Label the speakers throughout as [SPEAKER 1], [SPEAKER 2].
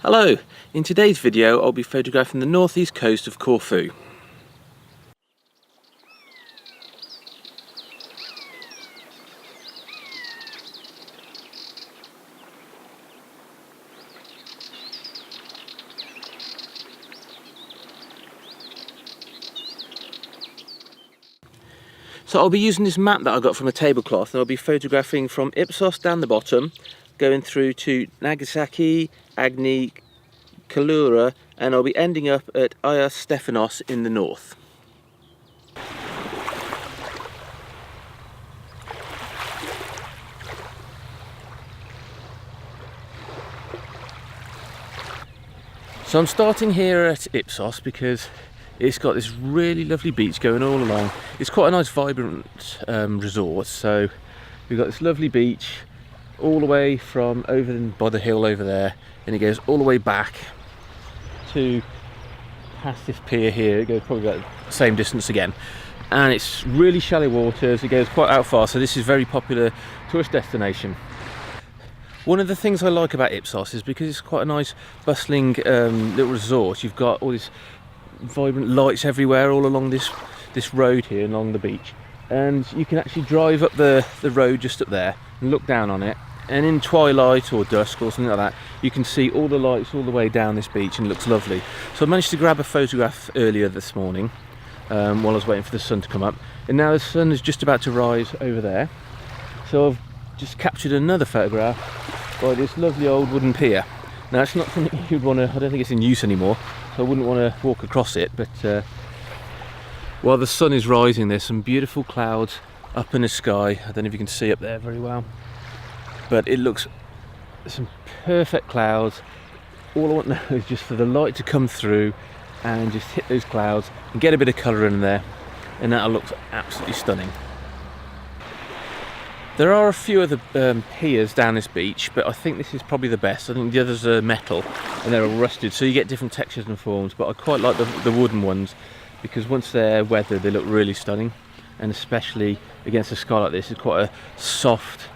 [SPEAKER 1] Hello, in today's video I'll be photographing the northeast coast of Corfu. So I'll be using this map that I got from a tablecloth, and I'll be photographing from Ipsos down the bottom, going through to Nissaki, Agni, Kouloura, and I'll be ending up at IS Stefanos in the north. So I'm starting here at Ipsos because it's got this really lovely beach going all along. It's quite a nice vibrant resort, so we've got this lovely beach all the way from over by the hill over there, and it goes all the way back to past this pier here. It goes probably about the same distance again, and it's really shallow waters. It goes quite out far, so this is a very popular tourist destination. One of the things I like about Ipsos is because it's quite a nice bustling little resort. You've got all these vibrant lights everywhere all along this road here along the beach, and you can actually drive up the road just up there and look down on it, and in twilight or dusk or something like that you can see all the lights all the way down this beach, and it looks lovely. So I managed to grab a photograph earlier this morning while I was waiting for the sun to come up, and now the sun is just about to rise over there, so I've just captured another photograph by this lovely old wooden pier. Now it's not something you'd want to, I don't think it's in use anymore, so I wouldn't want to walk across it, but while the sun is rising there's some beautiful clouds up in the sky. I don't know if you can see up there very well, but it looks some perfect clouds. All I want now is just for the light to come through and just hit those clouds and get a bit of colour in there, and that'll look absolutely stunning. There are a few other piers down this beach, but I think this is probably the best. I think the others are metal and they're all rusted, so you get different textures and forms, but I quite like the wooden ones because once they're weathered they look really stunning, and especially against a sky like this. It's quite a soft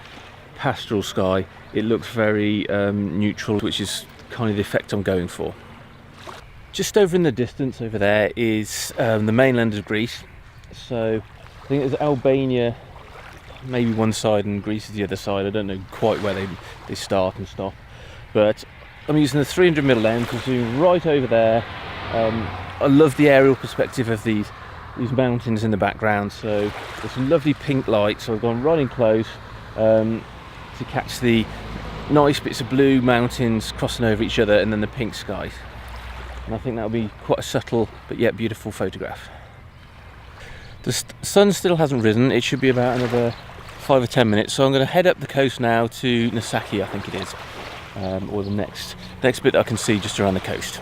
[SPEAKER 1] pastoral sky. It looks very neutral, which is kind of the effect I'm going for. Just over in the distance over there is the mainland of Greece. So I think there's Albania maybe one side and Greece is the other side. I don't know quite where they start and stop, but I'm using the 300 middle lens to zoom right over there. I love the aerial perspective of these mountains in the background, so there's some lovely pink light, so I've gone right in close to catch the nice bits of blue mountains crossing over each other and then the pink skies, and I think that'll be quite a subtle but yet beautiful photograph. The sun still hasn't risen. It should be about another 5 or 10 minutes, so I'm going to head up the coast now to Nissaki, I think it is, or the next bit I can see just around the coast.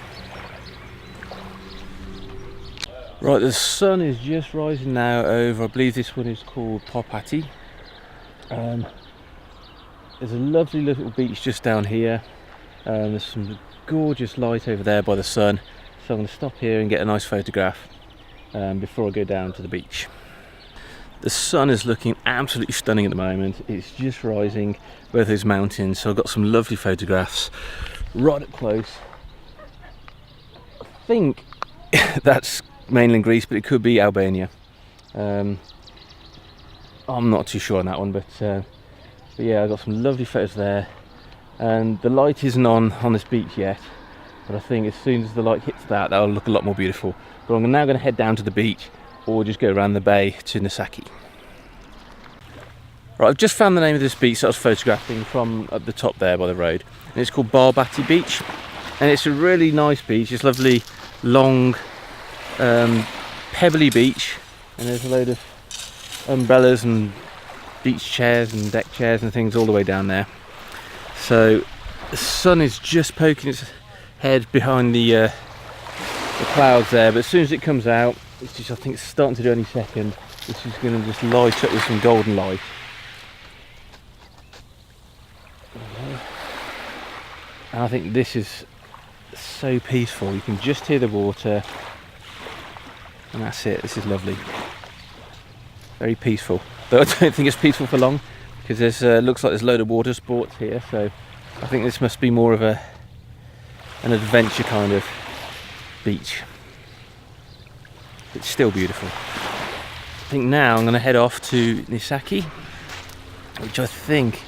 [SPEAKER 1] Right, the sun is just rising now over, I believe this one is called Barbati. There's a lovely little beach just down here. There's some gorgeous light over there by the sun, so I'm going to stop here and get a nice photograph before I go down to the beach. The sun is looking absolutely stunning at the moment. It's just rising both those mountains, so I've got some lovely photographs right up close. I think that's mainland Greece, but it could be Albania. I'm not too sure on that one, but yeah, I've got some lovely photos there, and the light isn't on this beach yet, but I think as soon as the light hits that'll look a lot more beautiful. But I'm now going to head down to the beach or just go around the bay to Nissaki. Right, I've just found the name of this beach that I was photographing from at the top there by the road, and it's called Barbati Beach, and it's a really nice beach. It's lovely, long, pebbly beach, and there's a load of umbrellas and beach chairs and deck chairs and things all the way down there. So the sun is just poking its head behind the clouds there, but as soon as it comes out, it's just, I think it's starting to do any second. This is going to just light up with some golden light. And I think this is so peaceful. You can just hear the water, and that's it. This is lovely. Very peaceful. Though I don't think it's peaceful for long, because there's looks like there's a load of water sports here, so I think this must be more of a an adventure kind of beach. It's still beautiful. I think now I'm going to head off to Nissaki, which I think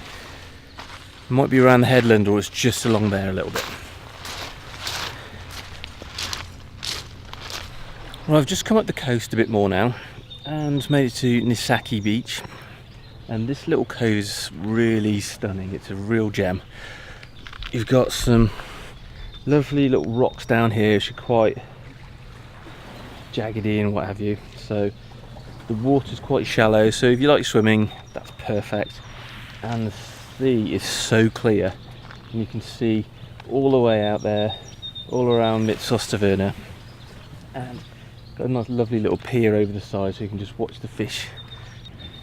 [SPEAKER 1] might be around the headland, or it's just along there a little bit. Well, I've just come up the coast a bit more now and made it to Nissaki Beach, and this little cove is really stunning. It's a real gem. You've got some lovely little rocks down here which are quite jaggedy and what have you, so the water's quite shallow, so if you like swimming, that's perfect. And the sea is so clear, and you can see all the way out there, all around Ipsos Taverna, and got a nice lovely little pier over the side so you can just watch the fish.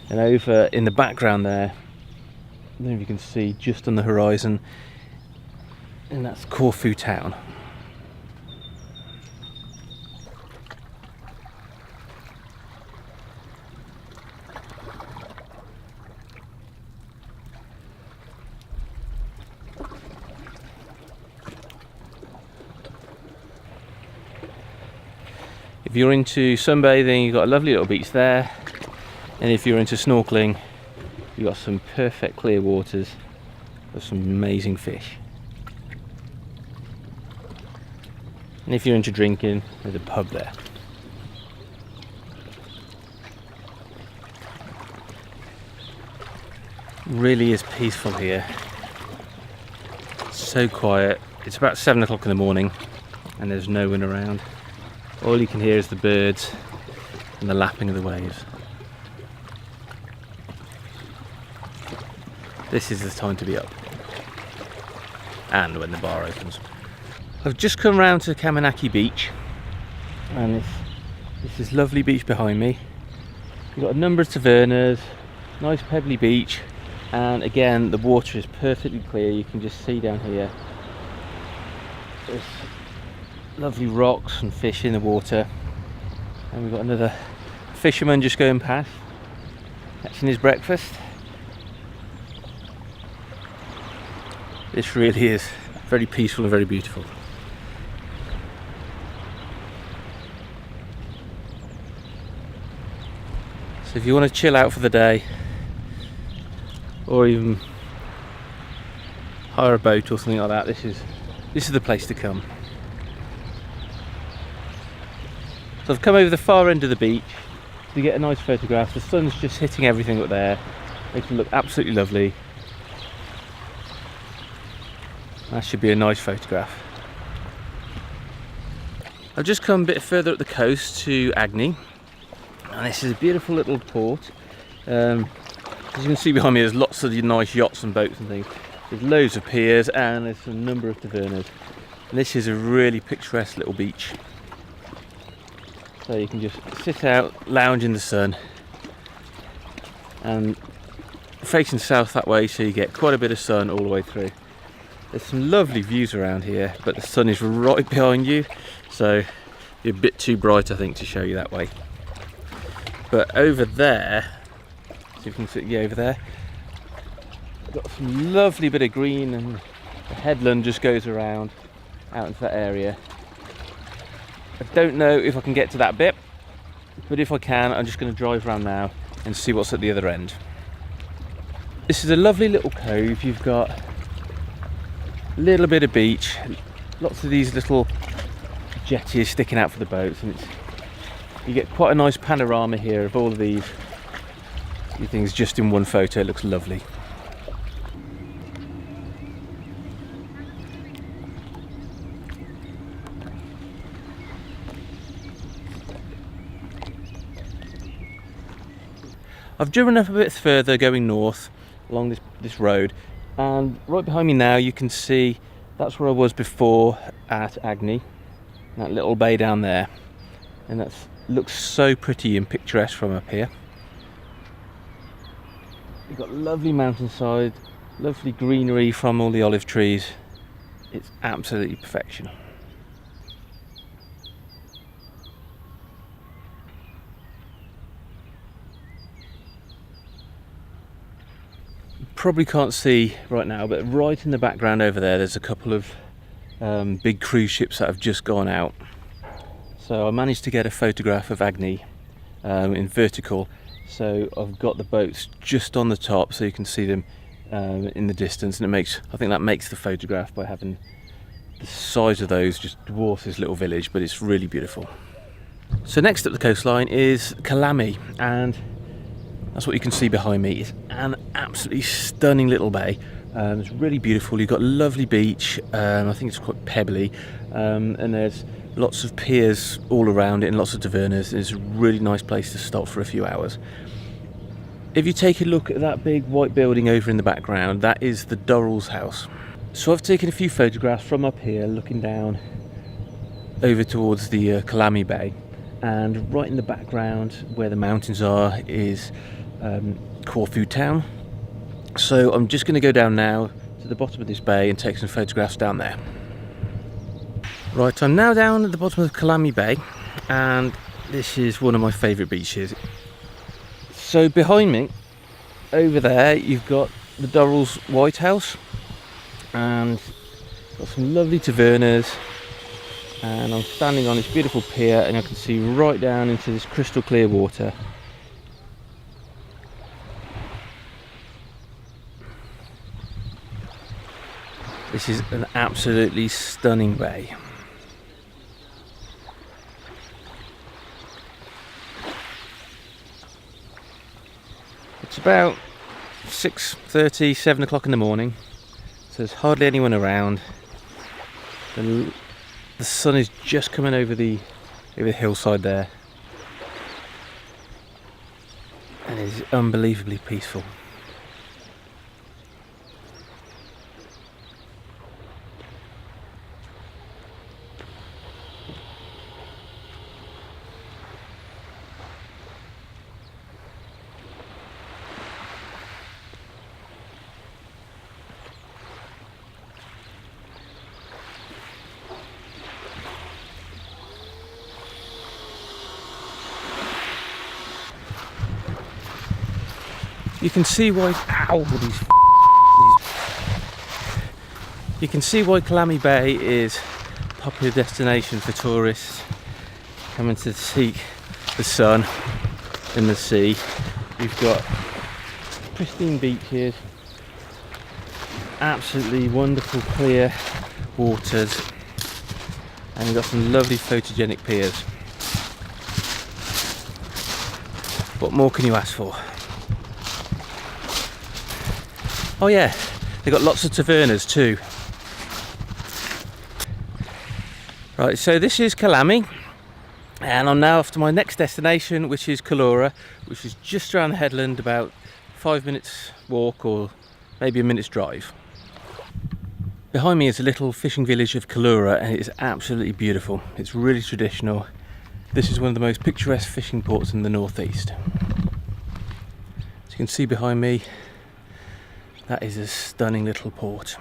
[SPEAKER 1] And over in the background there, I don't know if you can see just on the horizon, and that's Corfu town. If you're into sunbathing, you've got a lovely little beach there, and if you're into snorkeling, you've got some perfect clear waters with some amazing fish. And if you're into drinking, there's a pub there. Really is peaceful here. So quiet. It's about 7 o'clock in the morning and there's no one around. All you can hear is the birds and the lapping of the waves. This is the time to be up, and when the bar opens. I've just come round to Kaminaki Beach, and this is lovely beach behind me. You've got a number of tavernas, nice pebbly beach, and again the water is perfectly clear. You can just see down here there's lovely rocks and fish in the water, and we've got another fisherman just going past catching his breakfast. This really is very peaceful and very beautiful. So if you want to chill out for the day, or even hire a boat or something like that, this is the place to come. So I've come over the far end of the beach to get a nice photograph. The sun's just hitting everything up there, makes it look absolutely lovely. That should be a nice photograph. I've just come a bit further up the coast to Agni, and this is a beautiful little port. As you can see behind me, there's lots of nice yachts and boats and things. There's loads of piers and there's a number of tavernas. And this is a really picturesque little beach. So you can just sit out, lounge in the sun, and facing south that way, so you get quite a bit of sun all the way through. There's some lovely views around here, but the sun is right behind you, so you're a bit too bright, I think, to show you that way. But over there, so you can see over there, got some lovely bit of green, and the headland just goes around out into that area. I don't know if I can get to that bit, but if I can, I'm just going to drive around now and see what's at the other end. This is a lovely little cove. You've got a little bit of beach, lots of these little jetties sticking out for the boats, and you get quite a nice panorama here of all of these things just in one photo. It looks lovely. I've driven up a bit further going north along this road, and right behind me now you can see that's where I was before at Agni, that little bay down there, and that looks so pretty and picturesque from up here. You've got lovely mountainside, lovely greenery from all the olive trees. It's absolutely perfection. Probably can't see right now, but right in the background over there's a couple of big cruise ships that have just gone out. So I managed to get a photograph of Agni in vertical, so I've got the boats just on the top so you can see them in the distance, and I think that makes the photograph, by having the size of those just dwarfs this little village, but it's really beautiful. So next up the coastline is Kalami, and that's what you can see behind me. It's an absolutely stunning little bay. It's really beautiful. You've got a lovely beach. I think it's quite pebbly, and there's lots of piers all around it and lots of tavernas. It's a really nice place to stop for a few hours. If you take a look at that big white building over in the background, that is the Dorrell's house. So I've taken a few photographs from up here looking down over towards the Clammy Bay, and right in the background where the mountains are is Corfu town. So I'm just going to go down now to the bottom of this bay and take some photographs down there. Right, I'm now down at the bottom of Clammy Bay, and this is one of my favourite beaches. So behind me, over there, you've got the Dorrell's White House, and got some lovely tavernas, and I'm standing on this beautiful pier, and I can see right down into this crystal clear water. This is an absolutely stunning bay. It's about 6:30, 7 o'clock in the morning, so there's hardly anyone around. The sun is just coming over the hillside there, and it's unbelievably peaceful. You can see why. You can see why Clammy Bay is a popular destination for tourists coming to seek the sun in the sea. You've got pristine beaches, absolutely wonderful clear waters, and you've got some lovely photogenic piers. What more can you ask for? Oh yeah, they've got lots of tavernas too. Right, so this is Kalami, and I'm now off to my next destination, which is Kouloura, which is just around the headland, about 5 minutes walk or maybe a minute's drive. Behind me is a little fishing village of Kouloura, and it is absolutely beautiful. It's really traditional. This is one of the most picturesque fishing ports in the northeast. As you can see behind me, that is a stunning little port.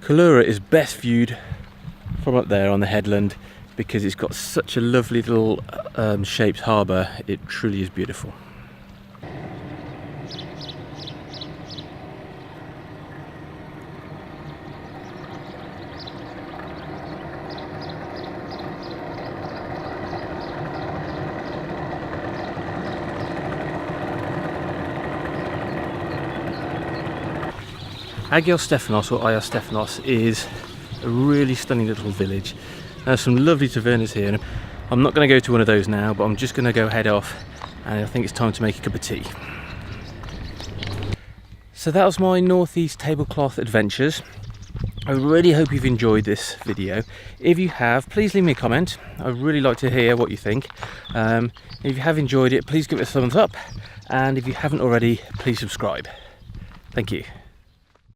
[SPEAKER 1] Kouloura is best viewed from up there on the headland because it's got such a lovely little shaped harbour. It truly is beautiful. Agios Stefanos, or IS Stefanos, is a really stunning little village. There's some lovely tavernas here. I'm not going to go to one of those now, but I'm just going to go head off, and I think it's time to make a cup of tea. So that was my northeast tablecloth adventures. I really hope you've enjoyed this video. If you have, please leave me a comment. I'd really like to hear what you think. If you have enjoyed it, please give it a thumbs up, and if you haven't already, please subscribe. Thank you.